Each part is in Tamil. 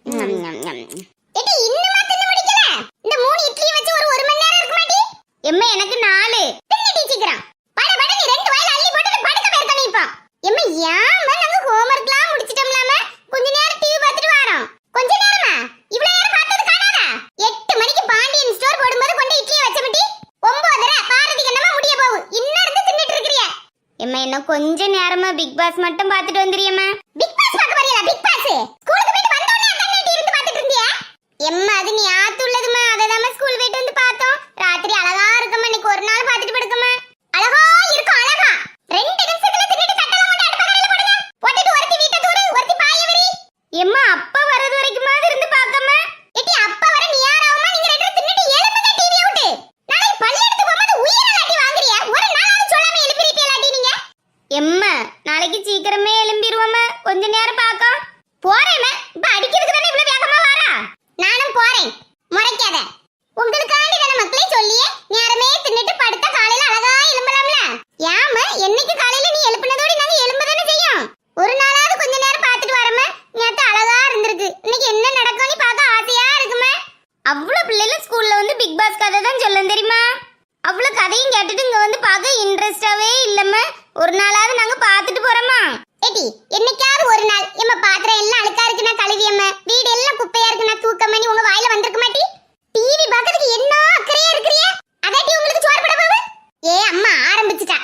ஏடி இன்னுமா தின்னு முடிக்கல? இந்த 3 இட்லி வச்சு ஒரு 1 மணி நேரம் இருக்க மாட்டி? எம்மா எனக்கு 4 தின்னு டீச்சிக்கறேன். பட பட நீ 2 வாயில அள்ளி போட்டு படுக்க போயிருக்க நீ இப்ப. எம்மா ஏம்மா நாங்க ஹோம்வொர்க்லாம் முடிச்சிட்டோம்லாம கொஞ்ச நேரம் டிவி பார்த்துட்டு வரோம். கொஞ்ச நேரமா இவ்வளவு நேரம் பார்த்தது காணாதா? 8 மணிக்கு பாண்டியன் ஸ்டோர் போடும்போது கொண்டு இட்லியை வச்ச விட்டி 9:30 பாரதி கண்ணமா முடிய போவு. இன்னும் இருந்து தின்னுட்டு இருக்கறியே. எம்மா என்ன கொஞ்ச நேரமா பிக் பாஸ் மட்டும் பார்த்துட்டு வந்திரியம்மா. பிக் பாஸ் பார்க்க வரீங்களா? பிக் பாஸ் ஸ்கூலுக்கு போயிட்டு வந்த உடனே கண்ணேட்டி இருந்து பார்த்துட்டு இருந்தியா? எம்மா அது நீ ஆத்துள்ளதுமா. அததாம ஸ்கூல் போயிட்டு வந்து பார்த்தோம். ராத்திரி அழகா இருக்குமா. இன்னைக்கு ஒரு நாள் பார்த்துட்டு படுக்கமா. அழகா இருக்கும் அழகா. 2 நிமிஷத்துல தின்னுட்டு தட்டலாம் கொண்டு அடுப்பு கரையில போடுங்க. போட்டுட்டு ஒருத்தி வீட்டை தூரு ஒருத்தி பாய விரி. எம்மா அப்பா வரது வரைக்குமாவது இருந்து பார்க்கமா. ஏட்டி அப்பா வர நீ யாராவுமா? நீங்க 2 தின்னுட்டு எழும்புங்க டிவி விட்டு. நாளை பள்ளி எடுத்து போகும்போது உயிரை லாட்டி வாங்குறியா? ஒரு நாளாவது சொல்லாம எழுப்பிருப்பீங்களாட்டி நீங்க? எம்மா நாளைக்கு சீக்கிரமே எழும்பிடுவோம்மா. கொஞ்ச நேரம் பார்க்க போறேம்மா. இப்ப அடிக்கிறதுக்கு தானே இவ்வளவு வேகமா வாரா? நானும் போறேன். முறைக்காத. உங்களுக்காண்டி தான மக்களே சொல்லியே நேரமே தின்னுட்டு படுத்த காலையில அழகா எழும்பலாம்ல. ஏம்மா என்னைக்கு காலையில நீ எழுப்புனதோட நாங்க எழும்பதானே செய்யும். ஒரு நாளாவது கொஞ்ச நேரம் பார்த்துட்டு வரமா. நேத்து அழகா இருந்திருக்கு. இன்னைக்கு என்ன நடக்கும்னு பார்க்க ஆசையா இருக்குமா. அவ்வளவு பிள்ளைல ஸ்கூல்ல வந்து பிக் பாஸ் கதை தான் சொல்லும் தெரியுமா. அவ்வளவு கதையும் கேட்டுட்டு இங்க வந்து பார்க்க இன்ட்ரெஸ்டாவே இல்லம்மா. ஒரு நாளாவது நாங்க பார்த்துட்டு போறோமா. ஏடி என்னைக்காவது ஒரு நாள் எம்மா பாத்திரம் எல்லாம் அழுக்கா இருக்குனா கழுவியம்மா. வீடு எல்லாம் குப்பையா இருக்குனா தூக்கமா. நீ உங்க வாயில வந்திருக்க மாட்டி. டிவி பார்க்கிறதுக்கு என்ன அக்கறையா இருக்கறியே? அதாட்டி உங்களுக்கு சோறு போட போகுது. ஏ அம்மா ஆரம்பிச்சிட்டா.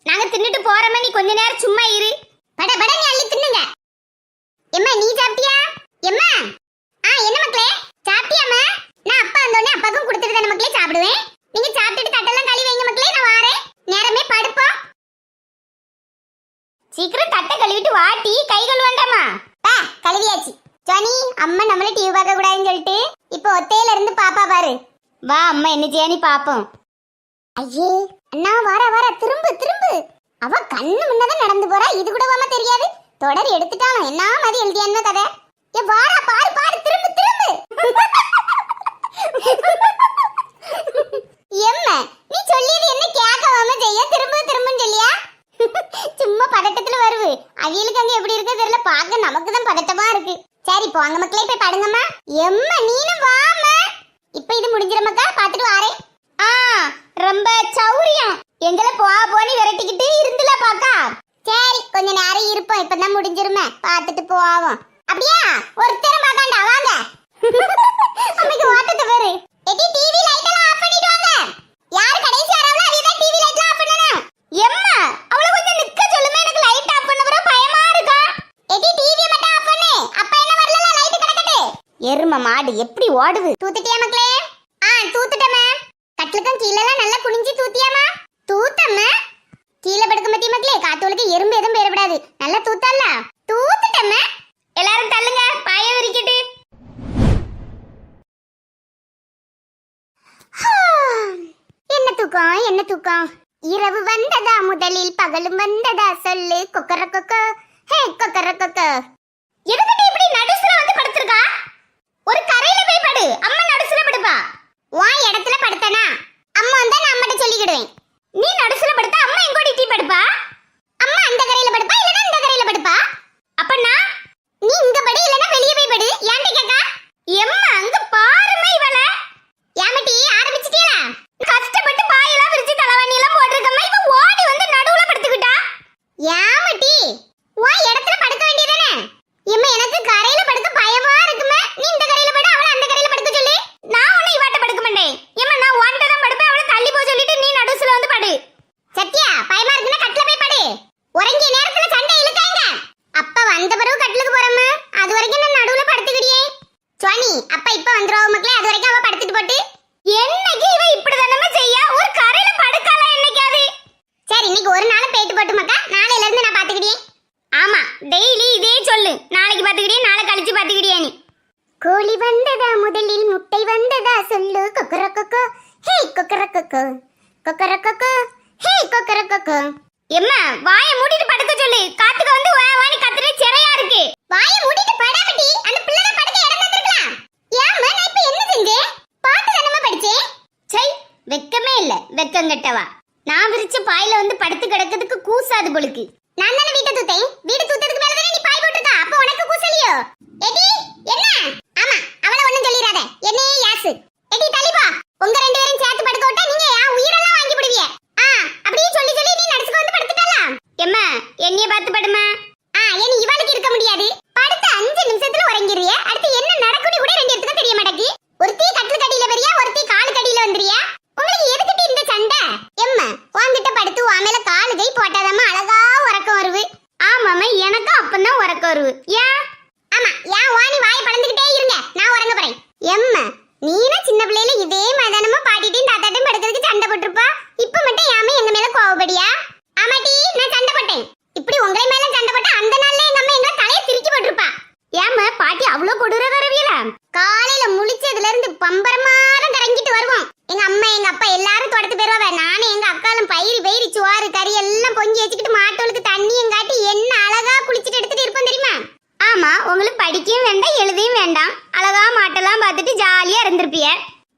நாங்க தின்னுட்டு போறோமா. நீ கொஞ்ச நேரம் சும்மா இரு. பட பட நீ அள்ளி தின்னுங்க. எம்மா நீ சாப்பிட்டியா? எம்மா என்ன மக்களே சாப்பிட்டியாம்மா? நான் அப்பா வந்தோடனே அப்பாக்கும் கொடுத்துட்டு தானே மக்களே சாப்பிடுவேன். நீங்க சாப்பிட்டுட்டு தட்டெல்லாம் கழுவி வைங்க மக்களே. நான் வாரேன். நேரமே படுப்போம். சீக்கிரம் தட்டை கழுவிட்டு வாட்டி கை கழுவண்டாமா. கழுவியாச்சு. ஜானி அம்மா நம்மள டிவி பார்க்க கூடாதுன்னு சொல்லிட்டு இப்போ ஒத்தையில இருந்து பாப்பா பாரு. வா அம்மா என்ன செய்ய நீ பாப்போம். ஐயே அண்ணா வார வார திரும்பு திரும்பு. அவ கண்ணு முன்னதான் நடந்து போறா. இது கூட வாமா தெரியாது. தொடர் எடுத்துட்டாலும் என்ன மாதிரி எழுதியான்னு கதை. ஏ வாரா பாரு பாரு திரும்பு திரும்பு. எம்மா நீ சொல்லியது என்ன கேட்கவாம செய்ய திரும்ப திரும்பன்னு சொல்லியா? சும்மா பதட்டத்துல வருவு. அவியலுக்கு அங்க எப்படி இருக்கு தெரியல. பார்க்க நமக்கு தான் பதட்டமா இருக்கு. சரி போங்க மக்களே போய் படுங்கம்மா. எம்மா நீனும் வாமா. இப்ப இது முடிஞ்சிரமக்கா பாத்துட்டு வாரேன். ரொம்ப சௌரியம். எங்களை போனி விரட்டிக்கிட்டு இருந்துல பாக்கா. சரி கொஞ்ச நேரம் இருப்போம். இப்பதான் முடிஞ்சிருமே பாத்துட்டு போவோம். அப்படியா ஒருத்தரம் பாக்காண்டா வாங்க. அம்மைக்கு ஓட்டத்தை பாரு. எடி டிவி லைட் எல்லாம் ஆஃப் பண்ணிட்டு வாங்க. யார் கடைசி வரவளோ அவதான் டிவி லைட் ஆஃப் பண்ணனும். எம்மா அவள கொஞ்சம் நிக்க சொல்லுமே. எனக்கு லைட் ஆஃப் பண்ண போற பயமா இருக்கா. எடி டிவி மட்டும் ஆஃப் பண்ணு. அப்ப என்ன வரல லைட் கடக்கட்டே. எரும மாடு எப்படி ஓடுது. தூத்திட்டியா மக்களே? தூத்துட்டேம்மா. கட்லுக்கும் கீழலாம் நல்லா குனிஞ்சி தூத்தியாமா? தூத்தம்மா. கீழ படுக்க மத்திய மக்களே காத்தோலுக்கு எறும்பு எதுவும் பேரப்படாது. நல்லா தூத்தல்ல. தூத்துட்டேம்மா. எல்லாரும் தள்ளுங்க பாய விரிக்கிட்டு. என்ன தூக்கம் என்ன தூக்கம். இரவு வந்ததா முதலில் பகலும் வந்ததா சொல்லு கொக்கர கொக்கோ. ஹே கொக்கர கொக்கோ. எதுக்கு இப்படி நடுசுல வந்து படுத்துறா? ஒரு கரையில போய் படு. அம்மா நடுசுல படுப்பா. உன் இடத்துல படுத்தனா அம்மா வந்தா நான் அம்மாட்ட சொல்லிக்கிடுவேன். நீ நடுசுல படுத்தா அம்மா எங்கோடி டீ படுப்பா. அம்மா அந்த கரையில படுப்பா இல்லனா இந்த கரையில படுப்பா. அப்பனா நீ இங்க படு இல்லனா வெளிய போய் படு. ஏன்டி கேக்கா? எம்மா அங்க பாருமே இவள. யாமட்டி ஆரம்பிச்சிட்டீங்களா? கஷ்டப்பட்டு பாயெல்லாம் விரிச்சு தலவாணி எல்லாம் போட்டுருக்கம்மா. இவ ஓடி வந்து நடுவுல படுத்துக்கிட்டா. யாமட்டி உன் இடத்துல படுக்க வேண்டியதானே. எம்மா எனக்கு கரையில படுக்க பயமா இருக்குமே. நீ இந்த கரையில படு அவள அந்த கரையில படுக்க சொல்லு. நான் ஒண்ணு இவாட்ட படுக்க மாட்டேன். எம்மா நான் ஒன்ட்ட தான் படுப்பேன். அவள தள்ளி போ சொல்லிட்டு நீ நடுவுல வந்து படு. சத்யா பயமா இருக்குன்னா கட்ல போய் படு. உறங்கிய நேரத்துல சண்டை இழுக்காங்க. அப்பா வந்த பிறகு கட்லுக்கு போறம்மா. அது வரைக்கும் நான் நடுவுல படுத்துக்கிடியே. சுவானி அப்பா இப்ப வந்துருவா மக்களே. அது வரைக்கும் அவ படுத்துட்டு போட்டு. என்னைக்கு இவ இப்படி தானமா செய்யா? ஒரு கரையில படுக்கால என்னைக்காது. சரி இன்னைக்கு ஒரு நாள் பேட்டு போட்டு மக்கா. நாளையில இருந்து நான் பாத்துக்கிடியே. ஆமா டெய்லி இதே சொல்லு. நாளைக்கு பாத்துக்கிடியே நாளை கழிச்சு பாத்துக்கிடியே நீ. கோழி வந்ததா முதலில் முட்டை வந்ததா சொல்லு கொக்கர கொக்கோ. ஹே கொக்கர கொக்கோ கொக்கர கொக்கோ. ஹே கொக்கர கொக்கோ. எம்மா வாயை மூடிட்டு படுக்க சொல்லு. காத்துக்கு வந்து வாணி கத்துறே சிறையா இருக்கு. வாயை மூடிட்டு படாமட்டி. அந்த பிள்ளை படுக்க இடம் தந்திருக்கலாம். ஏம்மா நான் இப்ப என்ன செஞ்சேன்? பாத்து தானமா படிச்சேன். சை வெக்கமே இல்ல வெக்கங்கட்டவா. நான் விரிச்ச பாயில வந்து படுத்து கிடக்கிறதுக்கு கூசாது பொழுக்கு. நான் தானே வீட்டை தூத்தேன். வீடு தூத்ததுக்கு மேல தானே நீ பாய் போட்டுருக்கா. அப்ப உனக்கு கூசலியோ? எடி என்ன வருவு. ஏன்? ஆமா, ஏன் வாணி வாய் பளந்துக்கிட்டே இருங்க, நான் உறங்க போறேன். எம்மா நீனா சின்ன பிள்ளையில இதே மதனமா பாட்டிட்டையும் தாத்தாட்டையும் படுக்கிறதுக்கு சண்டை போட்டிருப்பா. இப்ப மட்டும் ஏமா எங்க மேல கோவப்படியா? ஆமாட்டி, நான் சண்டை போட்டேன். இப்படி உங்களை மேல சண்டை போட்டா அந்த நாள்ல எங்க அம்மா எங்க தலையை திருக்கி போட்டிருப்பா. ஏமா பாட்டி அவ்வளவு கொடூர தரவியல? காலையில முழிச்சதுல இருந்து பம்பரமாரம் கறங்கிட்டு வருவோம். எங்க அம்மா எங்க அப்பா எல்லாரும் தொடத்து போயிருவாங்க. நானும் எங்க அக்காலும் பயிரி சோறு கறி எல்லாம் பொங்கி வச்சுக்கிட்டு மாட்டோளுக்கு தண்ணியும் காட்டி என்ன அழகா குளிச்சுட்டு எடுத்துட்டு இருப்போம் தெரியுமா? ஆமா, உங்களுக்கு படிக்கவும் வேண்டாம் எழுதையும் வேண்டாம், அழகா மாட்டெல்லாம் பார்த்துட்டு ஜாலியா இருந்திருப்பிய.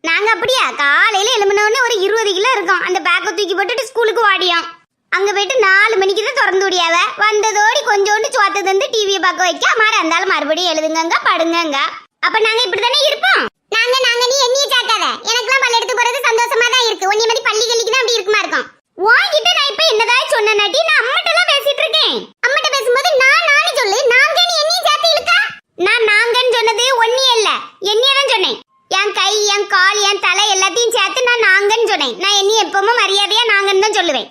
நாங்க அப்படியா காலையில எழும்பினோடனே ஒரு 20 கிலோ இருக்கும், அந்த பேக்கை தூக்கி போட்டுட்டு ஸ்கூலுக்கு ஓடியோம். அங்க போயிட்டு 4 மணிக்கு தான் திறந்து விடியாவ. வந்ததோடி கொஞ்சோண்டு சோத்தை தந்து டிவியை பார்க்க வைக்க மாதிரி இருந்தாலும் மறுபடியும் எழுதுங்க படுங்க. அப்ப நாங்க இப்படித்தானே இருப்போம். நாங்க நீ என்னைய சாக்காத, எனக்குலாம் பள்ளி எடுத்து போறது சந்தோஷமா தான் இருக்கு. உன்னை மாதிரி பள்ளி கழிக்கு தான் அப்படி இருக்குமா இருக்கும். வாங்கிட்டு நான் இப்ப என்னதான் சொன்னேன்னாட்டி, நான் அம்மட்ட எல்லாம் பேசிட்டு இருக்கேன். அம்மட்ட பேசும்போது நான் சொல்லு, நாங்க நீ என்னைய சேர்த்து இழுக்கா. நான் நாங்கன்னு சொன்னது ஒன்னியே இல்ல, என்னைய தான் சொன்னேன். என் கை என் கால் என் தலை எல்லாத்தையும் சேர்த்து நான் நாங்கன்னு சொன்னேன். நான் என்னைய எப்பவும் மரியாதையா நாங்கன்னு தான் சொல்லுவேன்.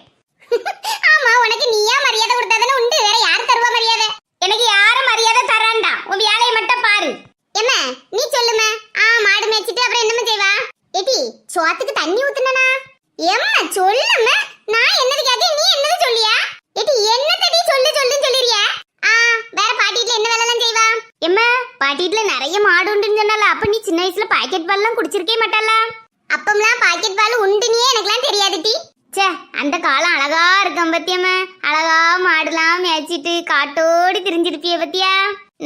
ஆமா, உனக்கு நீயா மரியாதை கொடுத்தாதானே உண்டு, வேற யார் தருவா மரியாதை? எனக்கு யாரும் மரியாதை தரான்டா, உன் வேலையை மட்டும் பாரு. என்ன நீ சொல்லுமா? மாடு மேய்ச்சிட்டு அப்புறம் என்னமா செய்வா? ஏடி சோத்துக்கு தண்ணி ஊத்துனனா? எம்மா சொல்லுமா, நான் என்னது கேட்டேன், நீ என்னது சொல்லியா? ஏடி என்னத்தடி சொல்லுன்னு சொல்லிறியா? வேற பாட்டிட்ல என்ன வேலை எல்லாம் செய்வா? எம்மா பாட்டிட்ல நிறைய மாடு உண்டுன்னு சொன்னால, அப்ப நீ சின்ன வயசுல பாக்கெட் பால் எல்லாம் குடிச்சிருக்கே மாட்டாளா? அப்பம்லாம் பாக்கெட் பால் உண்டுனே எனக்குலாம் தெரியாது டி. சே, அந்த காலம் அழகா இருக்கும் பத்தியம்மா. அழகா மாடுலாம் மேய்ச்சிட்டு காட்டோடி திரிஞ்சிருப்பிய பத்தியா?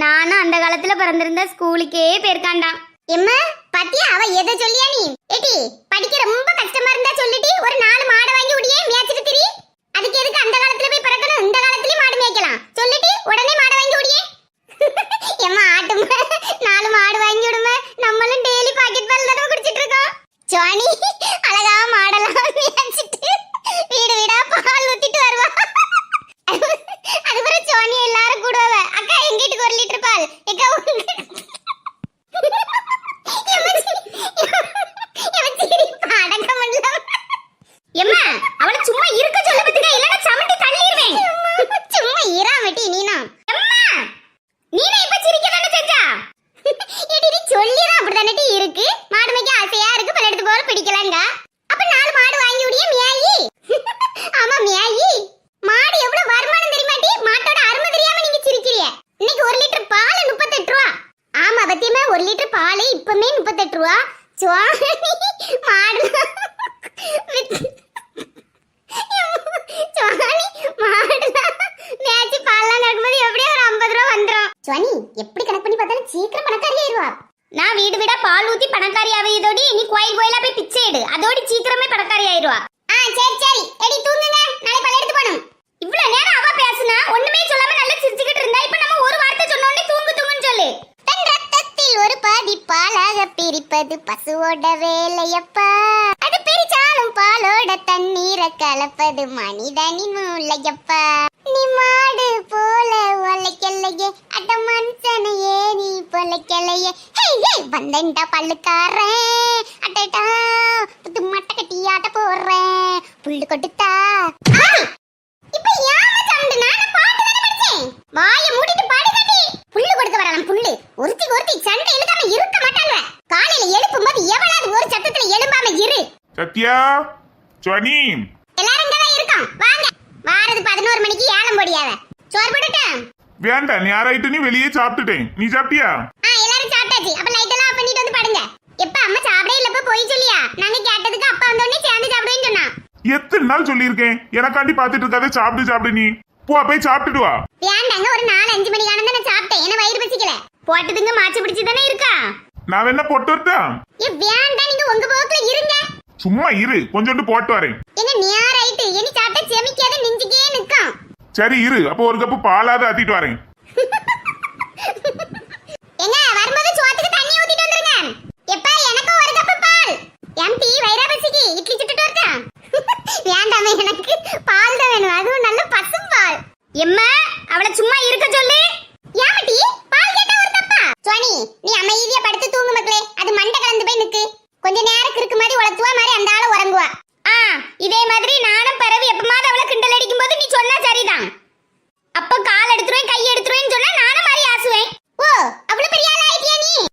நானும் அந்த காலத்துல பிறந்திருந்தா ஸ்கூலுக்கே போயிருக்காண்டாம். எம்மா பத்தியா அவ எதை சொல்லியா நீ? ஏடி படிக்க ரொம்ப கஷ்டமா இருந்தா சொல்லிட்டி ஒரு 4 மாடை வாங்கி உடியே மேய்ச்சிட்டு திரி. அதுக்கு எதுக்கு அந்த காலத்துல போய் பிறக்கணும்? இந்த காலத்துலயும் மாடு மேய்க்கலாம் சொல்லிட்டி உடனே மாடை வாங்கி உடியே. எம்மா ஆட்டுமா 4 மாடு வாங்கி விடுமா, நம்மளும் டெய்லி பாக்கெட் பால் தானே குடிச்சிட்டு இருக்கோம். ஜானி அழகா மாடெல்லாம் மேய்ச்சிட்டு வீடு வீடா பால் ஊத்திட்டு வருவா. அதுக்கப்புறம் ஜானி எல்லாரும் கூடுவாங்க, அக்கா எங்க வீட்டுக்கு 1 லிட்டர் பால் எக்கா. எம்மா அவளை சும்மா இருக்க சொல்ல பத்துக்க, இல்லனா சமட்டி தள்ளிடுவேன். சும்மா இராமட்டி நீனா. எம்மா நீனா இப்ப சிரிக்க தானே செஞ்சா? ஏடி நீ சொல்லிதான் அப்படிதானே இருக்கு. மாடு மேய்க்க ஆசையா இருக்கு, பல எடுத்து போற பிடிக்கலங்க. அப்ப 4 மாடு வாங்கி விடியே மியாயி. ஆமா மியாயி, மாடு எவ்வளவு வருமானம் தெரியுமாட்டி? மாட்டோட அருமை தெரியாம நீங்க சிரிக்கிறீங்க. இன்னைக்கு 1 லிட்டர் பால் 38 ரூபா. ஆமா பத்தியமா 1 லிட்டர் பால் இப்பமே 38 ரூபா. மாடு மேய்ச்சி பால்லாம் கறக்கும்போது எப்படியும் ஒரு 50 ரூபா வந்துரும். சுவானி எப்படி கணக்கு பண்ணி பார்த்தாலும் சீக்கிரம் பணக்காரி ஆயிடுவா. நான் வீடு வீடா பால் ஊத்தி பணக்காரி ஆவதோடி நீ கோயிலா போய் பிச்சை எடு, அதோடி சீக்கிரமே பணக்காரி ஆயிடுவா. சரி எடி தூங்குங்க, நாளை பல்ல எடுத்து போணும். இவ்வளவு நேரம் அவ பேசுனா ஒண்ணுமே சொல்லாம நல்லா சிரிச்சுக்கிட்டு இருந்தா, இப்ப நம்ம ஒரு வார்த்தை சொன்ன உடனே தூங்குன்னு சொல்லு. தன் ரத்தத்தில் ஒரு பாதி பாலாக பிரிப்பது பசுவோட வேலையப்பா, அது பிரிச்சாலும் பாலோட தண்ணீரை கலப்பது மனிதனின் மூளையப்பா. நீ மாடு போல ஒலைக்கலையே, அட மனுஷனையே நீ பொலைக்கலையே. வந்தேன்டா பல்லுக்காரன், அட்டா புது மட்டை கட்டி ஆட்ட போடுறேன், புல்லு கொடுத்தா. இப்ப யாம சண்டனா நான் பாட்டு தான படிச்சேன். வாயை மூடிட்டு பாடு கட்டி. புல்லு கொடுக்க வரலாம் புல்லு. ஒருத்தி சண்டை இழுக்காம இருக்க மாட்டாங்க. காலையில எழுப்பும்போது எவளாவது ஒரு சத்தத்துல எழும்பாம இரு. சத்யா ஜானி எல்லாரும் இங்க தான் இருக்கோம், வாங்க. வாரது 11 மணிக்கு ஏலம் போடியாவ. சோறு போட்டுட்டா? வேண்டாம், நீ யாராயிட்டு நீ வெளியே சாப்பிட்டுட்டேன். நீ சாப்பிட்டியா? எல்லாரும் சாப்பிட்டாச்சு. அப்ப லைட் எல்லாம் ஆஃப் பண்ணிட்டு வந்து படுங்க. எப்ப அம்மா சாப்பிடே இல்லப்ப போய் சொல்லியா? நாங்க கேட்டதுக்கு அப்பா வந்தோடனே சேர்ந்து சாப்பிடுவேன்னு சொன்னா. எத்தனை நாள் சொல்லியிருக்கேன், எனக்காண்டி பாத்துட்டு இருக்காத, சாப்பிடு நீ போ, போய் சாப்பிட்டுட்டு வா. வேண்டாங்க, ஒரு 4-5 மணி காலம் தான் நான் சாப்பிட்டேன், என்ன வயிறு பசிக்கல. போட்டதுங்க மாச்சு பிடிச்சு தானே இருக்கா? நான் வேணா போட்டு வரட்டா? வேண்டாம், நீங்க உங்க போக்குல இருங்க. சும்மா இரு, கொஞ்சோண்டு போட்டு வரேன். என்ன நேரம் ஆயிட்டு, இனி சாப்பிட்டா செமிக்காத நெஞ்சுக்கே நிக்கும். சரி இரு, அப்போ ஒரு கப்பு பாலாவது ஆத்திட்டு வரேன். எங்க வரும்போது சோத்துக்கு தண்ணி ஊத்திட்டு வந்துருங்க. எப்ப எனக்கு ஒரு கப்பு பால். எம்டி வயிறா பசிக்கு இட்லி சுட்டுட்டு வரட்டா? வேண்டாமே, எனக்கு பால் தான் வேணும், அதுவும் நல்ல பசும் பால். எம்மா அவளை சும்மா இருக்க சொல்லு. யாமட்டி பால் கேட்டா ஒரு தப்பா? சுவானி நீ அமைதியா படுத்து தூங்கு மக்களே, அது மண்டை கலந்து போய் நிக்கு. கொஞ்ச நேரம் கிறுக்கு மாதிரி உளத்துவா மாதிரி அந்த ஆளு உறங்குவா. இதே மாதிரி நானும் பிறவி எப்பமாவது அவளை கிண்டல் அடிக்கும் போது நீ சொன்னா சரிதான். அப்ப கால் எடுத்துருவேன் கை எடுத்துருவேன்னு சொன்னா நானும்